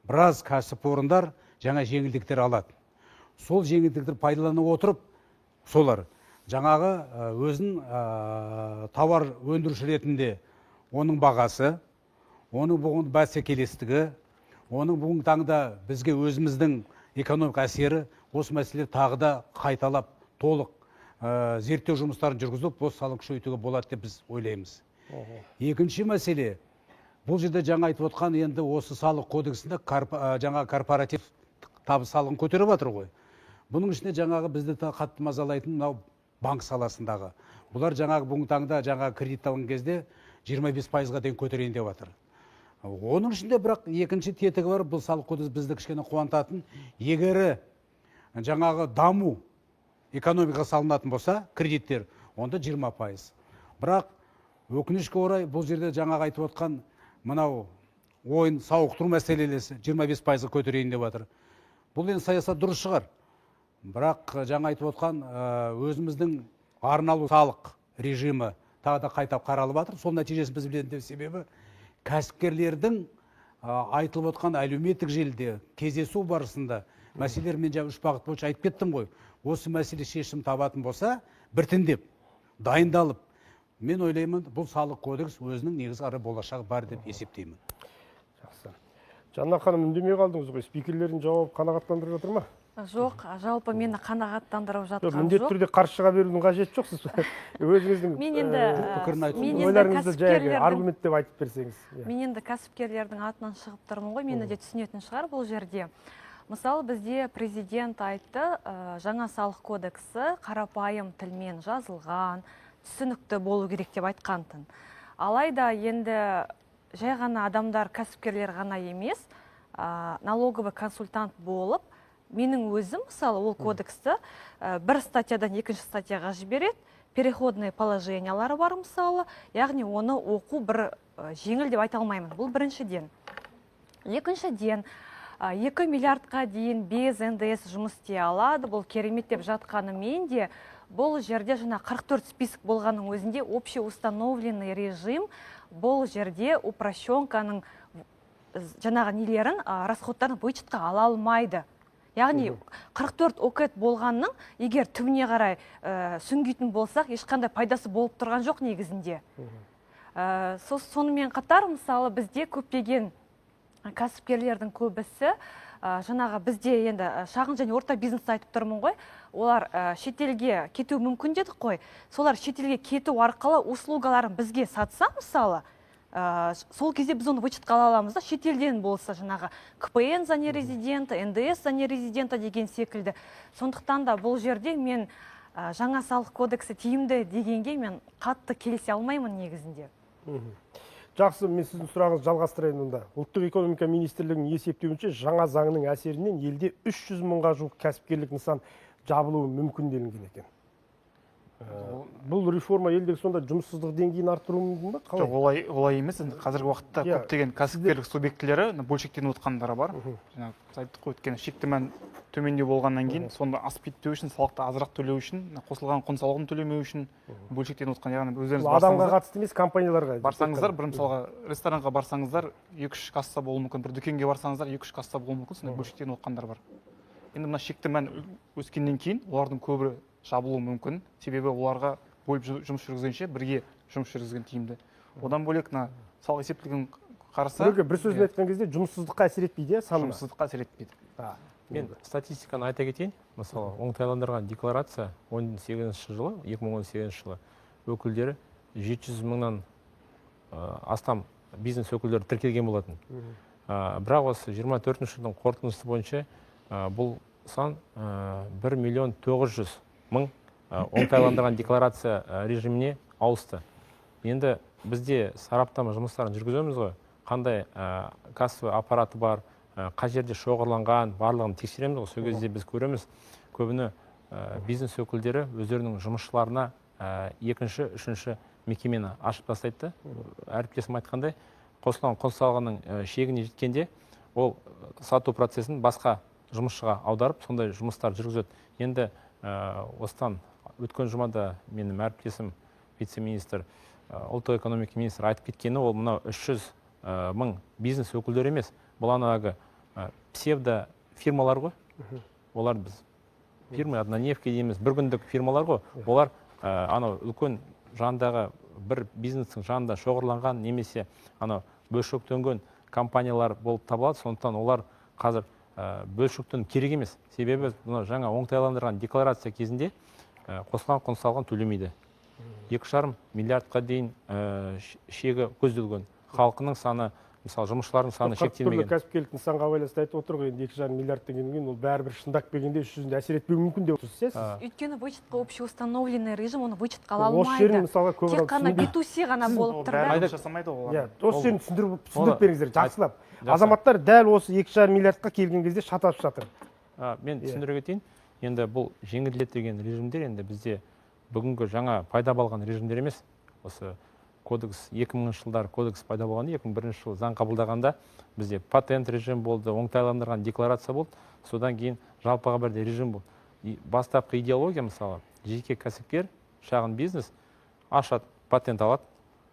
біраз кәсіпорындар жаңа жеңілдіктер алады. Сол жеңілдіктер пайдалана отырып, солар жаңағы өзін тауар өндіруші ретінде оның бағасы, оның бүгін бәсекелестігі, оның бүгін таңда бізге өзіміздің экономика әсері, осы мәселелер тағы да қайталап толық зерттеу жұмыстарын жүргізіп, бұл салық күшейтуге болады деп біз ойлаймыз. Екінші мәселе, бұл жерде жаңа айтып отқан енді осы салық кодексінде жаңа корпоратив табыс салығын көтеріп жатыр ғой. Бұның ішінде жаңағы бізді қатты мазалайтын мынау банк саласындағы. Бұлар жаңағы бүгінгі таңда жаңағы кредит алған кезде 25%-ға дейін көтерейін деп жатыр. Оның ішінде бірақ екінші тетігі бар, бұл салық кодекс бізді кішкене қуантатын. Егер жаңағы даму экономика салынатын болса, кредиттер, онда 20%. Бірақ өкінішке орай бұл жерде жаңағы айтып отқан мынау ойын сауықтыру мәселесі 25%-ға көтерейін деп жатыр. Бұл енді саясат дұрыс шығар. Бірақ жаңа айтып отқан өзіміздің арналу салық режимі тағы да қайтап қаралып жатыр. Сол нәтижесі біз білетін себебі кәсіпкерлердің айтылып отқан әлеуметтік желіде кездесу барысында мәселелер мен жаңа 3 бағыт бойынша айтып кеттім ғой. Осы мәселе шешім табатын болса, біртіндеп дайындалып, мен ойлаймын, бұл салық кодекс өзінің негізгі ары болашағы бар деп есептеймін. Жақсы. Жанна ханым, үндемей қалдыңыз ғой, спикерлердің жауабы қанағаттандырып жатыр ма? Жоқ, жалпы мені қанағаттандырып жатқан жоқ. Міндетті түрде қарсы шыға берудің қажеті жоқ, сіз өзіңіздің пікірін айтып, ойларыңызды жай аргументтеп айтып берсеңіз. Мен енді кәсіпкерлердің атынан шығып тұрмын ғой, мені де түсінетін шығар бұл жерде. Мысалы, бізде президент айтты, жаңа салық кодексі қарапайым тілмен жазылған, түсінікті болу керек деп айтқантын. Алайда енді жай ғана адамдар, кәсіпкерлер ғана емес, налоговый консультант болып, менің өзім, мысалы, ол кодексті бір статьядан екінші статьяға жібереді, переходные положениялары бар, мысалы, яғни оны оқу бір жеңіл деп айта алмаймын. Бұл біріншіден. Екіншіден, 2 миллиардқа дейін без НДС жұмыс істей алады. Бұл керемет деп жатқанымен де, бұл жерде жаңа 44 список болғанның өзінде общий установленный режим, бұл жерде упрощенканың жаңағы нелерін, расходтарын вычетқа ала алмайды. Яғни 44 окет болғанның, егер түбіне қарай сүңгейтін болсақ, ешқандай пайдасы болып тұрған жоқ негізінде. Сонымен қатар, мысалы, бізде көптеген кәсіпкерлердің көбісі, жаңағы бізде енді шағын және орта бизнес айтып тұрмын ғой, олар шетелге кету мүмкін дедік қой. Солар шетелге кету арқылы услугаларын бізге сатса, мысалы, сол кезде біз оны вычетқа ала аламыз да, шетелден болса жаңағы КПН за нерезидента, НДС за нерезидента деген секілді. Сондықтан да бұл жерде мен жаңа салық кодексі тиімді дегенге мен қатты келісе алмаймын негізінде. Жақсы, мен сіздің сұрағыңызды жалғастырайын онда. Ұлттық экономика министрлігінің есептеуінше жаңа заңның әсерінен елде 300 мыңға жуық кәсіпкерлік нысан жабылуы мүмкін делінген екен. Бұл реформа елдегі сонда жұмыссыздық деңгейін арттыруы мүмкін бе? Жоқ, олай емес. Қазіргі уақытта көптеген кәсіпкерлік субъектілері бөлшектеніп отқандары бар. Жаңа біз айттық қой, өйткені шекті мән төмендеу болғаннан кейін сонда асып кетпеу үшін, салықты азырақ төлеу үшін, қосылған құн салығын төлемеу үшін бөлшектеніп отқан. Яғни өздеріңіз адамға қатысты емес, компанияларға. Барсаңыздар, бір мысалға ресторанға барсаңыздар, 2-3 касса болуы мүмкін, бір дүкенге барсаңыздар, 2-3 касса болуы мүмкін, сондай бөлшектеніп отқандар бар. Енді мына шекті мән өскеннен кейін олардың көбі жабылуы мүмкін, себебі оларға бөліп жұмыс жүргізгенше бірге жұмыс жүргізген тиімді. Одан бөлек салық есептілігін қараса, бір сөзбен айтқан кезде жұмыссыздыққа әсер етпейді, жұмыссыздыққа әсер етпейді. Мен статистиканы айта кетейін. Мысалы, оңтайландырған декларация 2018 жылы өкілдері 700 мыңнан астам бизнес өкілдері тіркелген болатын. Бірақ осы 24 жылдың қорытындысы бойынша бұл сан 1 миллион 900 мың оңтайландырған декларация режиміне ауысты. Енді бізде сараптама жұмыстарын жүргіземіз ғой, қандай кассовый аппараты бар, қай жерде шоғырланған, барлығын тексереміз ғой. Сол кезде біз көреміз, көбіне бизнес өкілдері өздерінің жұмысшыларына екінші, үшінші мекемені ашып тастайды. Әріптесім айтқандай, қосылған құн салығының шегіне жеткенде ол сату процесін басқа жұмысшыға аударып, сондай жұмыстар жүргізеді. Енді осыдан өткен жұмада менің әріптесім вице-министр, ұлттық экономика министрі айтып кеткені, ол мынау 300 мың бизнес өкілдері емес, бұл анағы псевдо фирмалар ғой. Олар біз фирма однодневка дейміз, бір күндік фирмалар ғой. Олар анау үлкен жандағы бір бизнестің жанында шоғырланған немесе анау бөлшектенген компаниялар болып табылады. Сондықтан олар қазір бөлшектен керек емес. Себебі жаңа оңтайландырған декларация кезінде қосылған құн салығын төлемейді. 2,5 миллиардқа дейін шегі көзделген. Халқының саны, мысалы жұмысшылардың саны шектелмеген. Кәсіпкерлік нысанға байланысты айтып отыр ғой, енді 2,5 миллиард дегеннен ол бәрібір шындап келгенде 300-ді әсер етпеуі мүмкін деп отырсыз. Өйткені вычетқа общеустановленный режим, оны вычетқа ала алмайды. Тек қана B2C ғана болып тұр да. Осы жерін түсіндіріп беріңіздер, жақсылап. Азаматтар дәл осы 2,5 миллиардқа келген кезде шатасып жатыр. Мен түсіндіре кетейін. Енді бұл жеңілдетілген режимдер енді бізде бүгінгі жаңа пайда болған режимдер емес. Осы кодекс 2000 жылдар кодекс пайда болғанда, 2001 жылы заң қабылдағанда бізде патент режим болды, оңтайландырған декларация болды. Содан кейін жалпыға бірдей режим болды. Бастапқы идеология, мысалы, жеке кәсіпкер, шағын бизнес ашады, патент алады.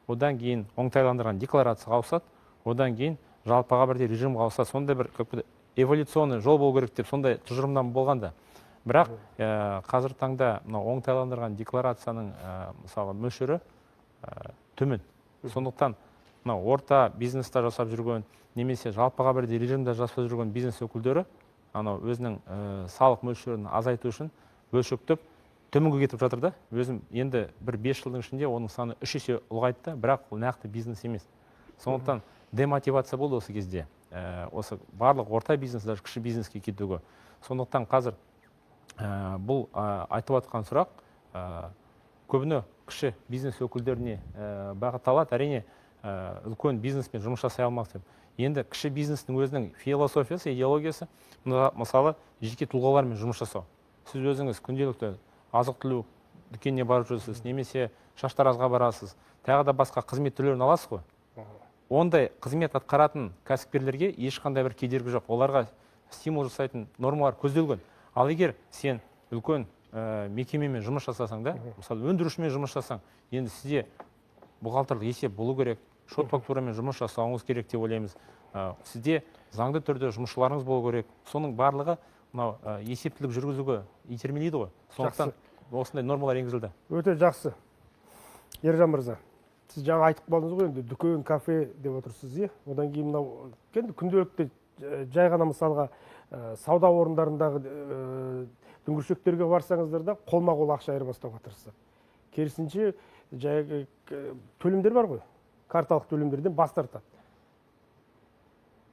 Одан кейін оңтайландырған декларацияға ауысады. Одан кейін жалпыға бірдей режимға ауысады. Сондай бір эволюционный жол болу керек деп сондай тұжырымнан болғанда. Бірақ қазір таңда оңтайландырған декларацияның мысалы мөлшері төмен. Сондықтан орта бизнесте жасап жүрген немесе жалпыға бірдей режимде жасап жүрген бизнес өкілдері өзінің салық мөлшерін азайту үшін бөлшектеп төменге кетіп жатыр да. Өзім енді бір 5 жылдың ішінде оның саны 3 есе ұлғайтты, бірақ ол нақты бизнес емес. Сондықтан демотивация болды осы кезде. Осы барлық орта бизнес, даже кіші бизнеске кетуге. Сондықтан қазір бұл айтып жатқан сұрақ көбіне кіші бизнес өкілдеріне бағытталады. Әрине үлкен бизнеспен жұмыс жасай алмақ деп. Енді кіші бизнестің өзінің философиясы, идеологиясы, мысалы жеке тұлғалармен жұмыс жасау. Сіз өзіңіз күнделікті азық-түлік дүкеніне барып жүрсіз, немесе шаштаразға барасыз, тағы да басқа қызмет түрлерін аласыз ғой. Ондай қызмет атқаратын кәсіпкерлерге ешқандай бір кедергі жоқ. Оларға стимул жасайтын нормалар көзделген. Ал егер сен үлкен мекемемен жұмыс жасасаң да, мысалы өндірушімен жұмыс жасаң, енді сізде бухгалтерлік есеп болу керек, шот фактурамен жұмыс жасауыңыз керек деп ойлаймыз. Сізде заңды түрде жұмысшыларыңыз болу керек. Соның барлығы мынау есептілік жүргізуге итермелейді ғой. Сондықтан осындай нормалар енгізілді. Өте жақсы. Ержан мырза, сіз жаңа айтып қалдыңыз ғой, енді дүкен, кафе деп отырсыз, одан кейін мынау күнделікті жай ғана мысалға сауда орындарындағы дүңгіршектерге барсаңыздар да қолма-қол ақша айырбастауға тырысады. Керісінше төлемдер бар ғой. карталық төлемдерден бас тартады.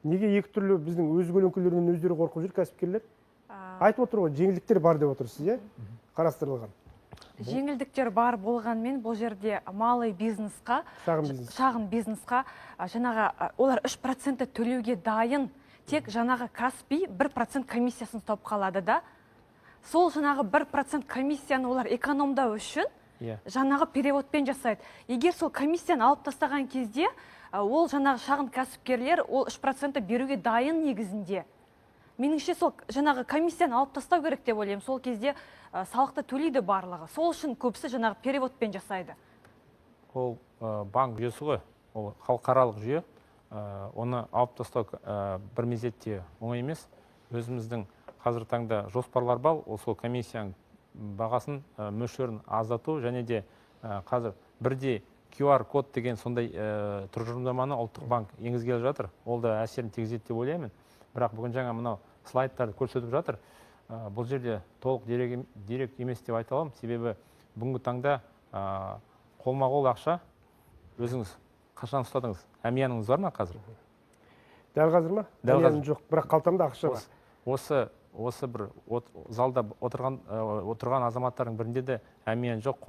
Неге екі түрлі біздің өз көлеңкелерінен өздері қорқып жүр кәсіпкерлер? Айтып отыр ғой, жеңілдіктер бар деп отырсыз, иә? Қарастырылған. Жеңілдіктер бар болғанмен бұл жерде малый бизнесқа, шағын бизнесқа жаңағы олар 3% төлеуге дайын, тек жаңағы Каспий 1% комиссиясын ұстап қалады да. Сол жаңағы 1% комиссияны олар экономдау үшін жаңағы переводпен жасайды. Егер сол комиссияны алып тастаған кезде, ол жаңағы шағын кәсіпкерлер ол 3% беруге дайын негізінде. Меніңше сол жаңағы комиссияны алып тастау керек деп ойлаймын. Сол кезде салықты төлейді барлығы. Сол үшін көбісі жаңағы переводпен жасайды. Ол банк жүйесі ғой, ол халықаралық жүйе. Оны алып тастау бір мезетте оңай емес. Өзіміздің қазір таңда жоспарлар бар, сол комиссияның бағасын мөлшерін аздату және де қазір бірде QR код деген сондай тұжырымдаманы ұлттық банк енгізгелі жатыр. Ол да әсерін тигізеді деп ойлаймын. Бірақ бүгін жаңа мынау слайдтарды көрсетіп жатыр. Бұл жерде толық дерек емес деп айта аламын. Себебі бүгінгі таңда қолма-қол ақша өзіңіз қашан ұстадыңыз? Әмияныңыз бар ма қазір? Дәл қазір ма? Әмияным жоқ, бірақ қалтамда ақша бар. Осы бір залда отырған азаматтардың бірінде де әмиян жоқ,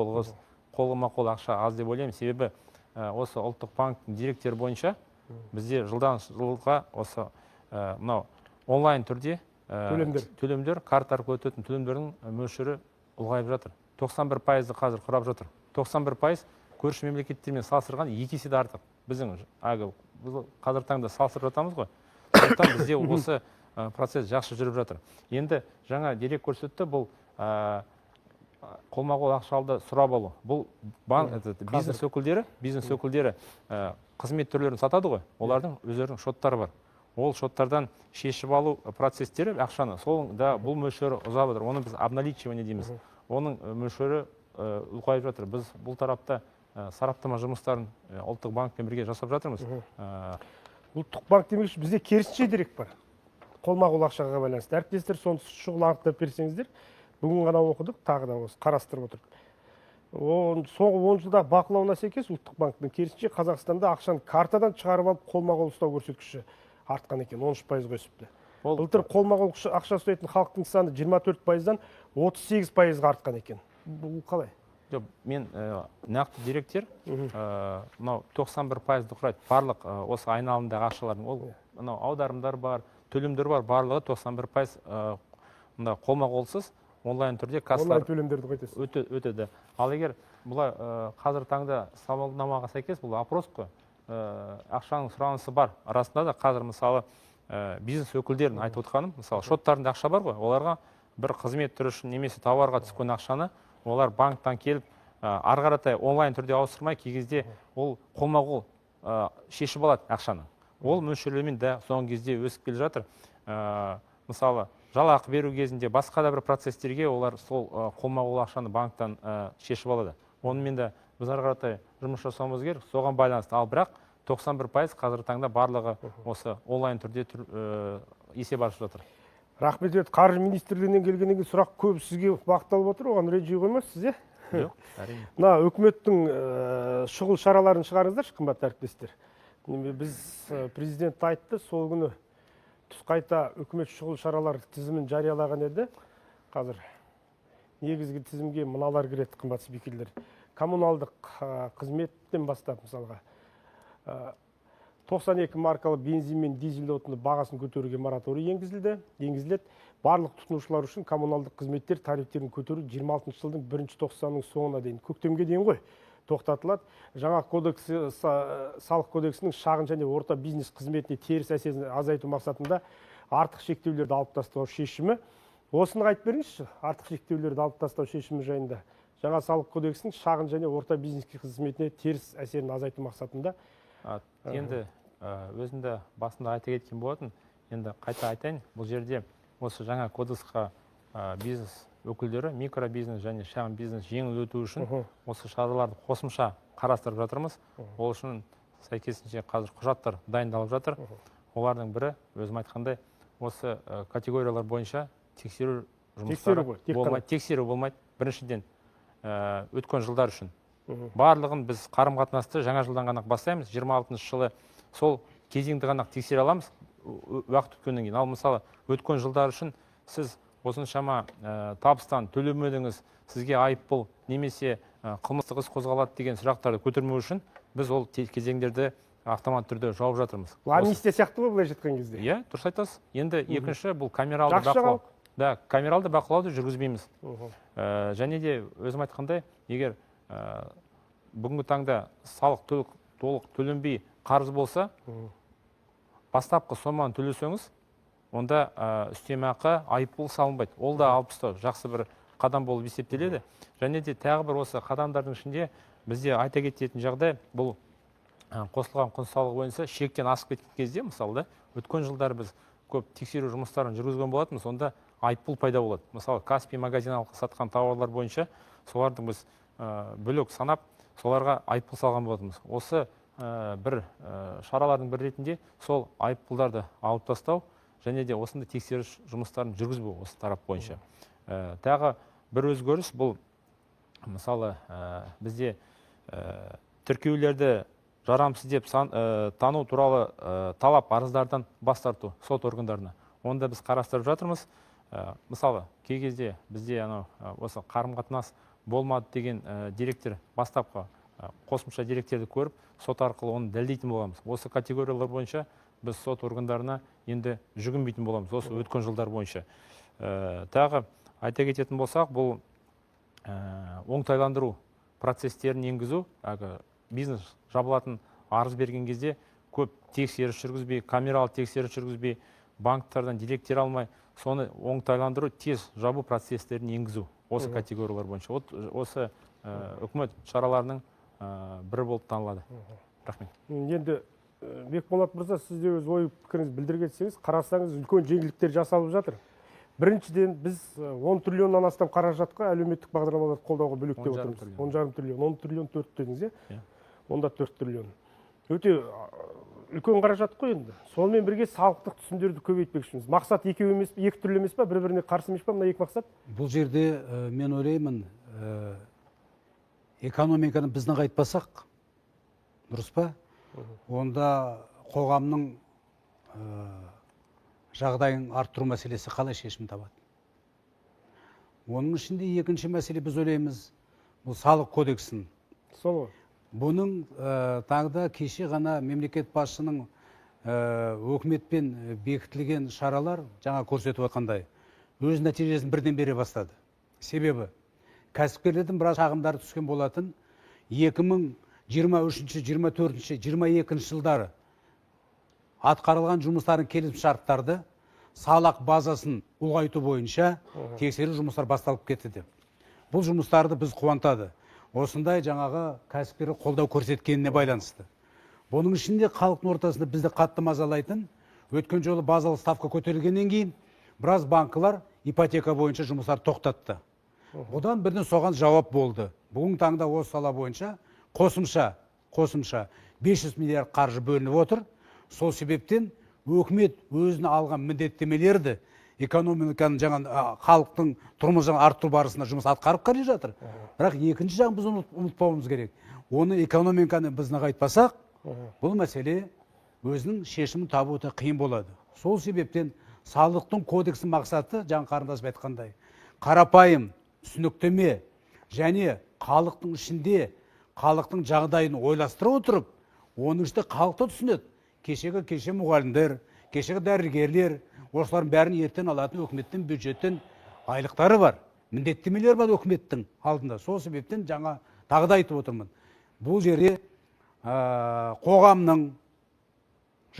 қолма-қол ақша аз деп ойлаймын. Себебі осы ұлттық банктың деректері бойынша бізде жылдан жылға осы мынау онлайн түрде төлемдер, карта арқылы өтетін төлемдердің мөлшері ұлғайып жатыр. 91%-ді қазір құрап жатыр. 91% көрші мемлекеттермен салыстырған 2 есе артық. Біздің қазір таңда салыстырып жатамыз ғой. Сондықтан бізде осы процесс жақсы жүріп жатыр. Енді жаңа дерек көрсетті, бұл қолма-қол ақшалды сұрап алу. Бұл бизнес өкілдері қызмет түрлерін сатады ғой. Олардың өздерінің шоттары бар. Ол шоттардан шешіп алу процестері ақшаны. Сол да бұл мөлшері ұзап жатыр. Оны біз обналичивание дейміз. Оның мөлшері ұлғайып жатыр. Біз бұл тарапта сараптама жұмыстарын ұлттық банкпен бірге жасап жатырмыз. Ұлттық банк демекші бізде керісінше дерек бар. Қолма-қол ақшаға байланысты. Әріптестер соны шұғыл анықтап берсеңіздер, бүгін ғана оқыдық, тағы да осы қарастырып отырдық. Соңғы 10 жылда бақылауына сәйкес ұлттық банктың керісінше Қазақстанда ақшаны картадан шығарып алып қолма-қол ұстау көрсеткіші артқан екен, 13% өсіпті. Былтыр қолма-қол ақша ұстайтын халықтың саны 24%-дан 38%-ға артқан екен. Бұл қалай? Мен нақты деректер мынау 91%-ді құрайды. Барлық осы айналымдағы ақшалардың, ол аударымдар бар, төлемдер бар, барлығы 91% қолма-қолсыз онлайн түрде кассалар өтеді. Ал егер бұлай қазір таңда сауалнамаға сәйкес, бұл опрос қой, ақшаның сұранысы бар. Арасында да қазір мысалы бизнес өкілдерін айтып отқаным, мысалы шоттарында ақша бар ғой, оларға бір қызмет түрі үшін немесе тауарға түскен ақшаны олар банктан келіп ары қаратай онлайн түрде ауыстырмай, кей кезде ол қолма-қол шешіп алады ақшаны. Ол мөлшерлеумен де соңғы кезде өсіп келе жатыр. Мысалы жалақы беру кезінде басқа да бір процестерге олар сол қолма-қол ақшаны банктан шешіп алады. Онымен де біз ары қаратай жұмыс жасауымыз керек, соған байланысты. Ал бірақ 91% қазір таңда барлығы осы онлайн түрде есеп ашып жатыр. Рахмет. Қаржы министрлігінен келгеннен кейін сұрақ көп сізге бағытталып отыр, оған ренжи қоймайсыз, иә? Жоқ, әрине. Мына үкіметтің шұғыл шараларын шығарыңыздаршы, қымбатты әріптестер. Біз президент айтты, сол күні түс қайта үкімет шұғыл шаралар тізімін жариялаған еді. Қазір негізгі тізімге мыналар кіреді, қымбатты спикерлер. Коммуналдық қызметтен бастап, мысалға 92 маркалы бензин мен дизель отыны бағасын көтеруге мораторий енгізіледі. Барлық тұтынушылар үшін коммуналдық қызметтер тарифтерін көтеру 26 жылдың 1 тоқсанның соңына дейін, көктемге дейін ғой, тоқтатылады. Жаңа салық кодексінің шағын және орта бизнес қызметіне теріс әсерін азайту мақсатында артық шектеулерді алып тастау шешімі. Осыны айтып беріңізші, артық шектеулерді алып тастау шешімі жайында. Жаңа салық кодексінің шағын және орта бизнес қызметіне теріс әсерін азайту мақсатында. Енді өзімді басында айта кеткен болатын, енді қайта айтайын, бұл жерде осы жаңа кодексқа бизнес өкілдері, микробизнес және шағын бизнес жеңіл өту үшін осы шараларды қосымша қарастырып жатырмыз. Ол үшін сәйкесінше қазір құжаттар дайындалып жатыр. Олардың бірі, өзім айтқандай, осы категориялар бойынша тексеру жұмыстары болмайды. Тексеру болмайды. Біріншіден, өткен жылдар үшін барлығын біз қарым қатынасты жаңа жылдан ғана бастаймыз. 26 жылы сол кезеңді ғана тексере аламыз уақыт өткеннен кейін. Ал мысалы өткен жылдар үшін сіз осыншама табыстан төлемедіңіз, сізге айыппұл немесе қылмыстық іс қозғалады деген сұрақтарды көтермеу үшін біз ол кезеңдерді автоматты түрде жауып жатырмыз. Амнистия сияқты ғой былайша айтқан кезде. Иә, дұрыс айтасыз. Енді екінші бұл камералды бақылау. Да, камералды бақылауды жүргізбейміз. Және де өзім айтқандай, егер бүгінгі таңда салық толық төленбей қарыз болса, бастапқы соманы төлесеңіз, онда үстемақы айыппұл салынбайды. Ол да алып тастау жақсы бір қадам болып есептеледі. Және де тағы бір осы қадамдардың ішінде бізде айта кететін жағдай бұл қосылған құн салығы бойынша шектен асып кеткен кезде, мысалы, өткен жылдар біз көп тексеру жұмыстарын жүргізген болатынбыз, онда айыппұл пайда болады. Мысалы, Каспий магазин алқы сатқан тауарлар бойынша солардың біз бөлек санап, соларға айыппұл салған болатынбыз. Осы бір шаралардың бір ретінде сол айыппұлдарды алып тастау және де осында тексеріс жұмыстарын жүргізбеу осы тарап бойынша. Тағы бір өзгеріс бұл, мысалы, бізде тіркеулерді жарамсыз деп тану туралы талап арыздардан бас тарту сот органдарына. Онда біз қарастырып жатырмыз. Мысалы, кей кезде бізде осы қарым-қатынас болмады деген деректер, бастапқы қосымша деректерді көріп, сот арқылы оны дәлелдейтін боламыз. Осы категориялар бойынша біз сот органдарына енді жүгінбейтін боламыз, осы өткен жылдар бойынша. Тағы айта кететін болсақ, бұл оңтайландыру процестерін енгізу, бизнес жабылатын арыз берген кезде көп тексеріс жүргізбей, камералы тексеріс жүргізбей, банктардан деректер алмай, соны оңтайландыру, тез жабу процестерін енгізу осы категориялар бойынша. Осы үкімет шараларының бірі болып танылады. Рахмет. Енді Бекболат мырза, сіз де өз ой пікіріңізді білдіріп кетсеңіз, қарасаңыз үлкен жеңілдіктер жасалып жатыр. Біріншіден біз 10 триллионнан астам қаражатқа әлеуметтік бағдарламаларды қолдауға бөлек деп отырмыз. 10,5 триллион, 10 триллион 4 дедіңіз, е? Онда 4 триллион. Өте үлкен қаражат қой енді. Сонымен бірге салықтық түсімдерді көбейтпекшіміз. Мақсат екеу емес, екі түрлі емес па, бір-біріне қарсы емес па, мына екі мақсат? Бұл жерде мен ойлаймын, экономиканы біз нығайтпасақ, дұрыс па? Онда қоғамның жағдайын арттыру мәселесі қалай шешім табады? Оның ішінде екінші мәселе біз ойлаймыз, бұл салық кодексін. Сол ғой. Бұның тағда кеше ғана мемлекет басшының өкіметпен бекітілген шаралар жаңа көрсетіп отқандай өз нәтижесін бірден бере бастады. Себебі кәсіпкерлердің біраз шағымдары түскен болатын 2023, 24, 22 жылдары атқарылған жұмыстардың келісімшарттарды салық базасын ұлғайту бойынша тексеру жұмыстар басталып кетті. Бұл жұмыстарды біз қуантады. Осындай жаңағы кәсіпкерлер қолдау көрсеткеніне байланысты. Бұның ішінде халықтың ортасында бізді қатты мазалайтын, өткен жолы базалық ставка көтерілгеннен кейін біраз банкалар ипотека бойынша жұмыстар тоқтатты. Бұдан бірден соған жауап болды. Бүгін таңда осы сала бойынша қосымша 500 миллиард қаржы бөлініп отыр. Сол себептен өкімет өзіне алған міндеттемелерді экономиканың жаңа халықтың тұрмысын арттыру барысында жұмыс атқарып келе жатыр. Бірақ екінші жағын біз ұмытпауымыз керек. Оны экономиканы біз нығайтпасақ, бұл мәселе өзінің шешімін табу өте қиын болады. Сол себептен салықтың кодексінің мақсаты, жаңа қарындасым айтқандай, қарапайым, түсініктеме және халықтың ішінде халықтың жағдайын ойластыра отырып, оның ішінде халықты түсінеді. Кеше мұғалімдер, кешегі дәрігерлер, осылардың бәрін ертең алатын өкіметтің бюджеттен айлықтары бар. Міндеттемелер бар өкіметтің алдында. Сол себептен жаңа тағы да айтып отырмын. Бұл жерде қоғамның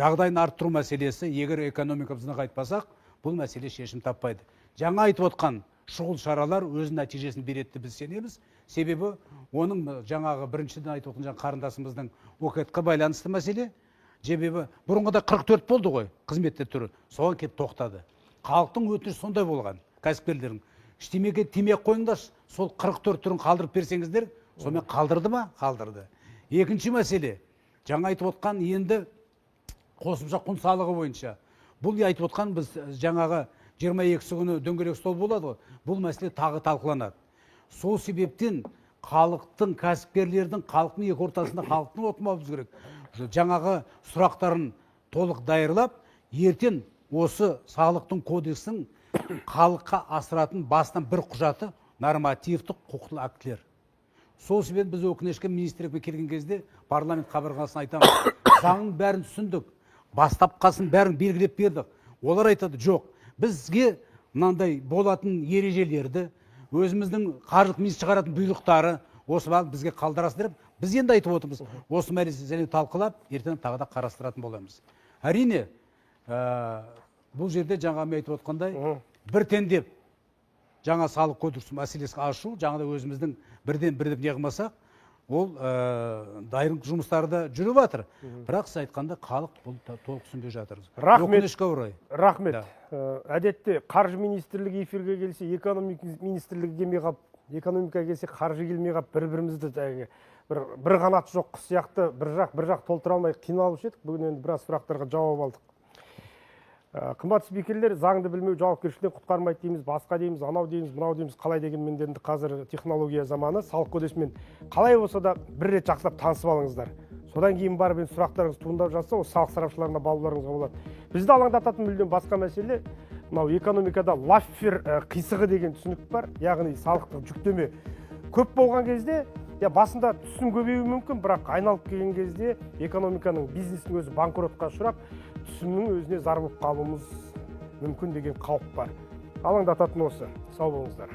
жағдайын арттыру мәселесі, егер экономикамызды нығайтпасақ, бұл мәселе шешім таппайды. Жаңа айтып отқан шұғыл шаралар өз нәтижесін береді біз сенеміз. Себебі оның жаңағы біріншіден айтып отқан қарындасымыздың ОКТ-қа байланысты мәселе. Себебі бұрынғыда 44 болды ғой, қызметтер түрі. Соған кеп тоқтады. Халықтың өтініші сондай болған, кәсіпкерлердің. Ештемеге тимей қойыңдар, сол 44 түрін қалдырып берсеңіздер, сонымен қалдырды ма? Қалдырды. Екінші мәселе, жаңа айтып отқан енді қосымша құн салығы бойынша. Бұл айтып отқан біз жаңағы 22 күні дөңгелек стол болады ғой. Бұл мәселе тағы талқыланады. Сол себептен халықтың, кәсіпкерлердің, халықтың екі ортасында халықтың отмауымыз керек. Жаңағы сұрақтарын толық дайырлап, ертең осы салықтың кодексін халыққа асыратын бастан бір құжаты нормативтік құқықтық актілер. Сол себебін біз өкінішке министрлікке келген кезде парламент қабырғасына айтамыз, заңның бәрін түсіндік, бастапқасын бәрін белгілеп бердік. Олар айтады, жоқ, бізге мынандай болатын ережелерді, өзіміздің қаржылық министр шығаратын бұйрықтары осы бізге қалдырасыздар деп, біз енді айтып отырмыз. Осы мәселені талқылап, ертең тағы да қарастыратын боламыз. Әрине, бұл жерде жаңа мен айтып отқандай, біртендеп жаңа салық кодекс мәселесі ашу, жаңада өзіміздің бірден не қылмасақ, ол дайындық жұмыстары да жүріп жатыр. Бірақ сіз айтқанда халық бұл толық түсінбей жатыр. Өкінішке орай. Рахмет. Әдетте қаржы министрлігі эфирге келсе, экономика министрлігі келмей қалып, экономика келсе қаржы келмей қалып, бір-бірімізді бір қанат жоқ құс сияқты бір жақ толтыра алмай қиналып едік. Бүгін енді біраз сұрақтарға жауап алдық. Қымбатты спикерлер, заңды білмеу жауапкершіліктен құтқармайды дейміз, басқа дейміз, анау дейміз, мынау дейміз, қалай дегенмен енді қазір технология заманы, салық кодексімен қалай болса да бір рет жақсылап танысып алыңыздар. Содан кейін барып енді сұрақтарыңыз туындап жатса, ол салық сарапшыларына балаларыңызға болады. Бізді алаңдататын мүлдем басқа мәселе, мынау экономикада лаффер қисығы деген түсінік бар, яғни салықтық жүктеме көп болған кезде, басында түсім көбеюі мүмкін, бірақ айналып келген кезде экономиканың, бизнестің өзі банкротқа ұшырап, түсімнің өзіне зар болып қалуымыз мүмкін деген қауіп бар. Алаңдататын осы. Сау болыңыздар.